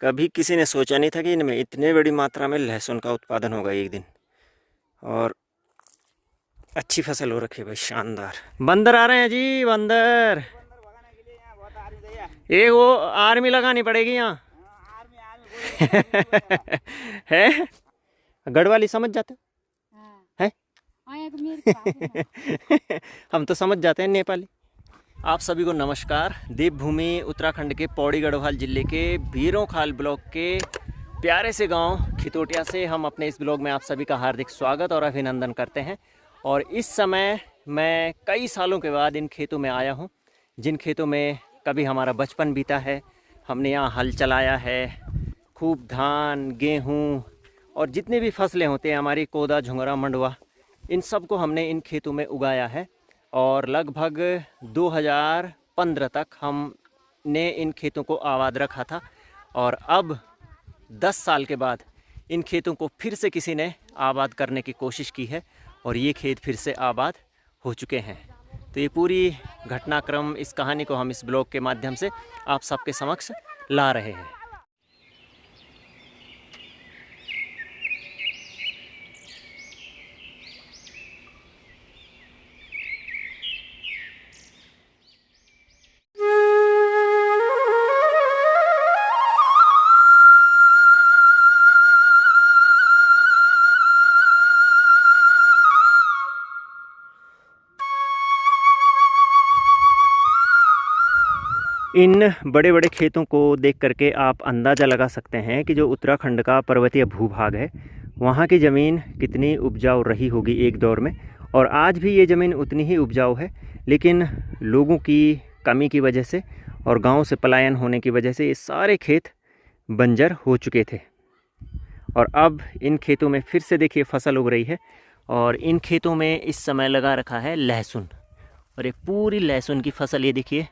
कभी किसी ने सोचा नहीं था कि इनमें इतने बड़ी मात्रा में लहसुन का उत्पादन होगा एक दिन। और अच्छी फसल हो रखी है भाई, शानदार। बंदर आ रहे हैं जी, बंदर। एक वो आर्मी लगानी पड़ेगी यहाँ। है गढ़वाली समझ जाते हैं? हम तो समझ जाते हैं नेपाली। आप सभी को नमस्कार। देवभूमि उत्तराखंड के पौड़ी गढ़वाल जिले के भीरोंखाल ब्लॉक के प्यारे से गांव खितोटिया से हम अपने इस ब्लॉग में आप सभी का हार्दिक स्वागत और अभिनंदन करते हैं। और इस समय मैं कई सालों के बाद इन खेतों में आया हूं, जिन खेतों में कभी हमारा बचपन बीता है। हमने यहाँ हल चलाया है, खूब धान, गेहूँ और जितने भी फसलें होते हैं हमारी, कोदा, झुंगरा, मंडवा, इन सब को हमने इन खेतों में उगाया है। और लगभग 2015 तक हमने इन खेतों को आबाद रखा था। और अब 10 साल के बाद इन खेतों को फिर से किसी ने आबाद करने की कोशिश की है और ये खेत फिर से आबाद हो चुके हैं। तो ये पूरी घटनाक्रम, इस कहानी को हम इस ब्लॉग के माध्यम से आप सबके समक्ष ला रहे हैं। इन बड़े बड़े खेतों को देख करके आप अंदाज़ा लगा सकते हैं कि जो उत्तराखंड का पर्वतीय भूभाग है, वहाँ की ज़मीन कितनी उपजाऊ रही होगी एक दौर में। और आज भी ये ज़मीन उतनी ही उपजाऊ है, लेकिन लोगों की कमी की वजह से और गांव से पलायन होने की वजह से ये सारे खेत बंजर हो चुके थे। और अब इन खेतों में फिर से देखिए फसल उग रही है। और इन खेतों में इस समय लगा रखा है लहसुन, और ये पूरी लहसुन की फसल ये देखिए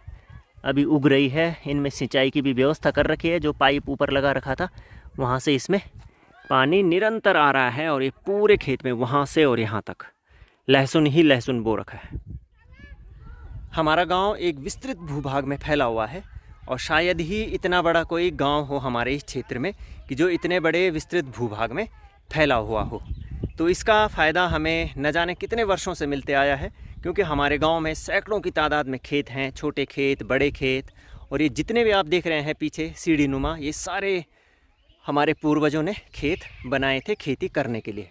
अभी उग रही है। इनमें सिंचाई की भी व्यवस्था कर रखी है, जो पाइप ऊपर लगा रखा था वहाँ से इसमें पानी निरंतर आ रहा है। और ये पूरे खेत में वहाँ से और यहाँ तक लहसुन ही लहसुन बो रखा है। हमारा गांव एक विस्तृत भूभाग में फैला हुआ है और शायद ही इतना बड़ा कोई गांव हो हमारे इस क्षेत्र में कि जो इतने बड़े विस्तृत भूभाग में फैला हुआ हो। तो इसका फ़ायदा हमें न जाने कितने वर्षों से मिलते आया है, क्योंकि हमारे गांव में सैकड़ों की तादाद में खेत हैं, छोटे खेत, बड़े खेत। और ये जितने भी आप देख रहे हैं पीछे सीढ़ी नुमा, ये सारे हमारे पूर्वजों ने खेत बनाए थे खेती करने के लिए।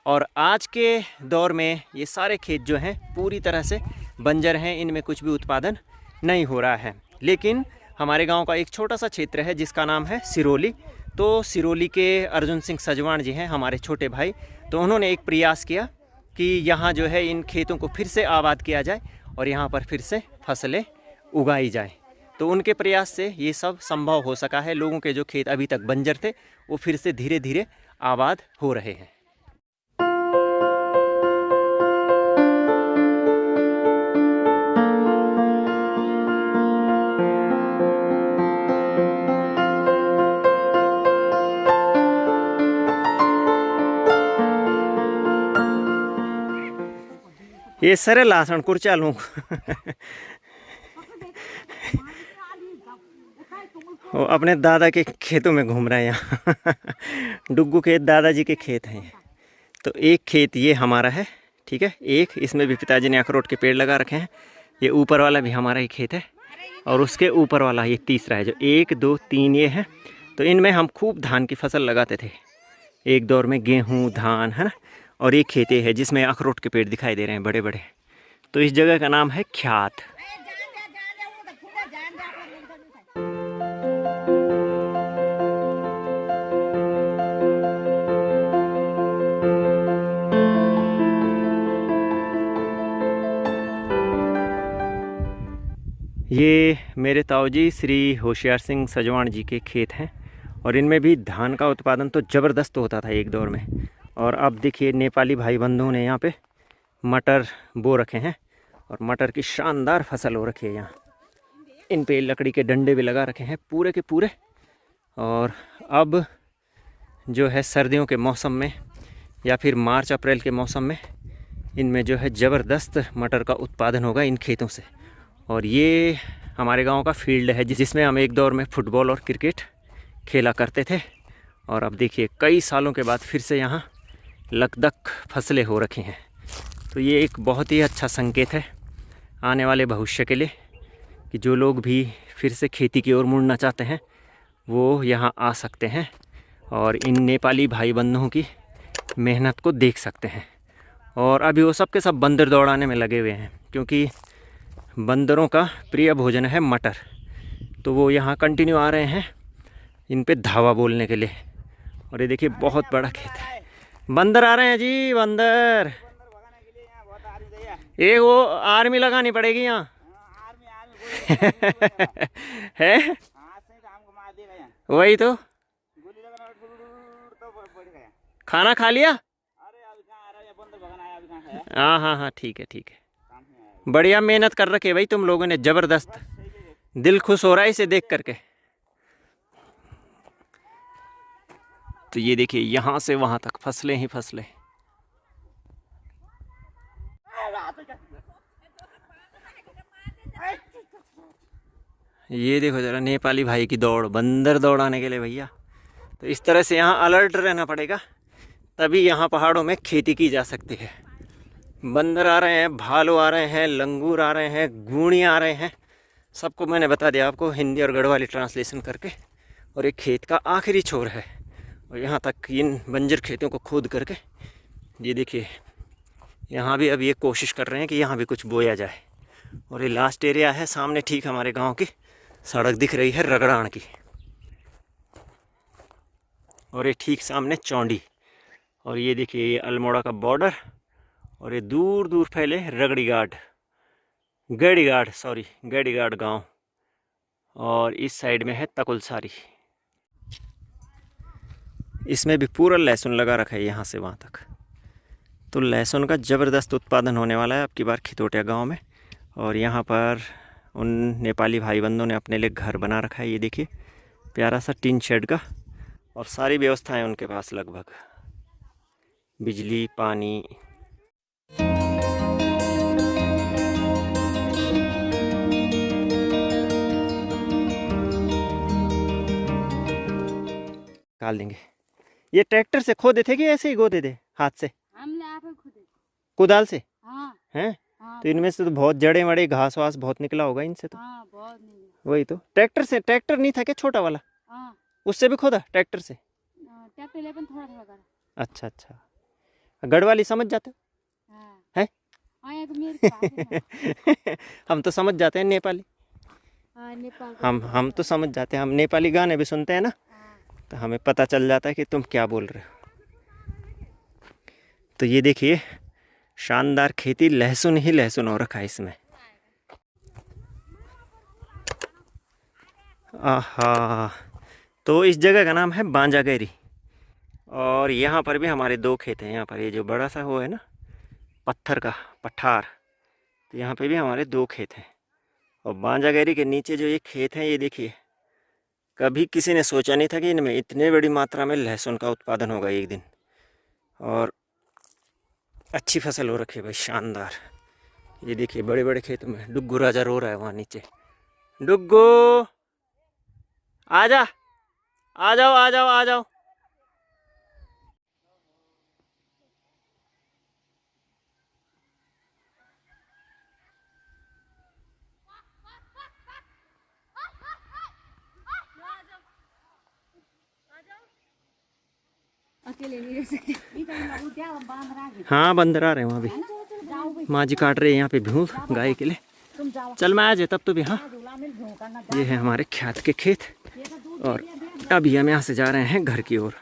और आज के दौर में ये सारे खेत जो हैं पूरी तरह से बंजर हैं, इनमें कुछ भी उत्पादन नहीं हो रहा है। लेकिन हमारे गांव का एक छोटा सा क्षेत्र है जिसका नाम है सिरोली। तो सिरोली के अर्जुन सिंह सजवाण जी हैं हमारे छोटे भाई, तो उन्होंने एक प्रयास किया कि यहाँ जो है इन खेतों को फिर से आबाद किया जाए और यहाँ पर फिर से फसलें उगाई जाए। तो उनके प्रयास से ये सब संभव हो सका है। लोगों के जो खेत अभी तक बंजर थे वो फिर से धीरे धीरे आबाद हो रहे हैं। ये सरे लासन कुर्चा लूँ। वो अपने दादा के खेतों में घूम रहे हैं यहाँ। डुग्गू खेत दादाजी के खेत हैं। तो एक खेत ये हमारा है, ठीक है। एक इसमें भी पिताजी ने अखरोट के पेड़ लगा रखे हैं। ये ऊपर वाला भी हमारा ही खेत है और उसके ऊपर वाला ये तीसरा है, जो 1, 2, 3 ये हैं। तो इनमें हम खूब धान की फसल लगाते थे एक दौर में, गेहूँ, धान, है ना। और ये खेते हैं जिसमें अखरोट के पेड़ दिखाई दे रहे हैं बड़े बड़े। तो इस जगह का नाम है ख्यात। ये मेरे ताऊजी श्री होशियार सिंह सजवाण जी के खेत हैं और इनमें भी धान का उत्पादन तो ज़बरदस्त होता था एक दौर में। और अब देखिए नेपाली भाई बंधुओं ने यहाँ पे मटर बो रखे हैं और मटर की शानदार फसल हो रखी है यहाँ। इन पे लकड़ी के डंडे भी लगा रखे हैं पूरे के पूरे। और अब जो है सर्दियों के मौसम में या फिर मार्च अप्रैल के मौसम में इनमें जो है ज़बरदस्त मटर का उत्पादन होगा इन खेतों से। और ये हमारे गांव का फील्ड है जिसमें हम एक दौर में फुटबॉल और क्रिकेट खेला करते थे। और अब देखिए कई सालों के बाद फिर से यहाँ लकदक फसलें हो रखी हैं। तो ये एक बहुत ही अच्छा संकेत है आने वाले भविष्य के लिए कि जो लोग भी फिर से खेती की ओर मुड़ना चाहते हैं वो यहाँ आ सकते हैं और इन नेपाली भाई बंधुओं की मेहनत को देख सकते हैं। और अभी वो सब के सब बंदर दौड़ाने में लगे हुए हैं, क्योंकि बंदरों का प्रिय भोजन है मटर। तो वो यहाँ कंटिन्यू आ रहे हैं इन पे धावा बोलने के लिए। और ये देखिए बहुत बड़ा खेत है। बंदर आ रहे हैं जी, बंदर। एक वो आर्मी लगानी पड़ेगी यहाँ है। वही तो। खाना खा लिया? हाँ हाँ हाँ, ठीक है ठीक है। बढ़िया मेहनत कर रखे भाई तुम लोगों ने, ज़बरदस्त। दिल खुश हो रहा है इसे देख करके। तो ये देखिए यहाँ से वहाँ तक फसलें ही फसलें। ये देखो जरा नेपाली भाई की दौड़, बंदर दौड़ाने के लिए भैया। तो इस तरह से यहाँ अलर्ट रहना पड़ेगा, तभी यहाँ पहाड़ों में खेती की जा सकती है। बंदर आ रहे हैं, भालू आ रहे हैं, लंगूर आ रहे हैं, गूणियाँ आ रहे हैं। सबको मैंने बता दिया आपको हिंदी और गढ़वाली ट्रांसलेशन करके। और एक खेत का आखिरी छोर है और यहाँ तक इन बंजर खेतों को खोद करके ये देखिए यहाँ भी अब ये कोशिश कर रहे हैं कि यहाँ भी कुछ बोया जाए। और ये लास्ट एरिया है सामने, ठीक हमारे गांव की सड़क दिख रही है रगड़ान की। और ये ठीक सामने चौंडी। और ये देखिए ये अल्मोड़ा का बॉर्डर। और ये दूर दूर फैले रगड़ीघाट, गढ़ीघाट गांव। और इस साइड में है तकुलसारी। इसमें भी पूरा लहसुन लगा रखा है यहाँ से वहाँ तक। तो लहसुन का ज़बरदस्त उत्पादन होने वाला है अब की बार खितोटिया गांव में। और यहाँ पर उन नेपाली भाई बंधुओं ने अपने लिए घर बना रखा है। ये देखिए प्यारा सा टीन शेड का, और सारी व्यवस्थाएं उनके पास लगभग, बिजली, पानी। निकाल देंगे। ये ट्रैक्टर से खोदे थे कि ऐसे ही गोदे थे हाथ से? हमने आप खोदे। कुदाल से? हाँ। हैं? हाँ, तो इनमें से तो बहुत जड़े मड़े घास वास बहुत निकला होगा इनसे तो। हाँ, बहुत नहीं। वही तो। ट्रैक्टर से? ट्रैक्टर नहीं था क्या छोटा वाला? हाँ। उससे भी खोदा ट्रैक्टर से? ट्रैक्टर लेकिन थोड़ा थोड़ा करा। अच्छा अच्छा। गढ़वाली समझ जाते हो? हाँ। हैं? हाँ, ये तो मेरे पास है। हम तो समझ जाते हैं नेपाली। हाँ, नेपाल हम तो समझ जाते हैं। हम नेपाली गाने भी सुनते हैं ना, तो हमें पता चल जाता है कि तुम क्या बोल रहे हो। तो ये देखिए शानदार खेती, लहसुन ही लहसुन हो रखा है इसमें। आहा। तो इस जगह का नाम है बांजागेरी। और यहाँ पर भी हमारे 2 खेत हैं। यहाँ पर ये जो बड़ा सा वो है ना पत्थर का पठार, तो यहाँ पे भी हमारे 2 खेत हैं। और बांजागेरी के नीचे जो ये खेत हैं, ये देखिए कभी किसी ने सोचा नहीं था कि इनमें इतने बड़ी मात्रा में लहसुन का उत्पादन होगा एक दिन। और अच्छी फसल हो रखी है भाई, शानदार। ये देखिए बड़े बड़े खेतों में डुग्गू राजा रो रहा है वहाँ नीचे। डुग्गू आजा, आ जाओ आ जाओ आ जाओ। अकेले नहीं रह सकते। हाँ बंदर आ रहे हैं वहाँ भी। माँ जी काट रहे हैं यहाँ पे भैंस गाय के लिए। चल मैं आ जाए तब तो भी। हाँ ये है हमारे ख्यात के खेत। और अभी हम यहाँ से जा रहे हैं घर की ओर।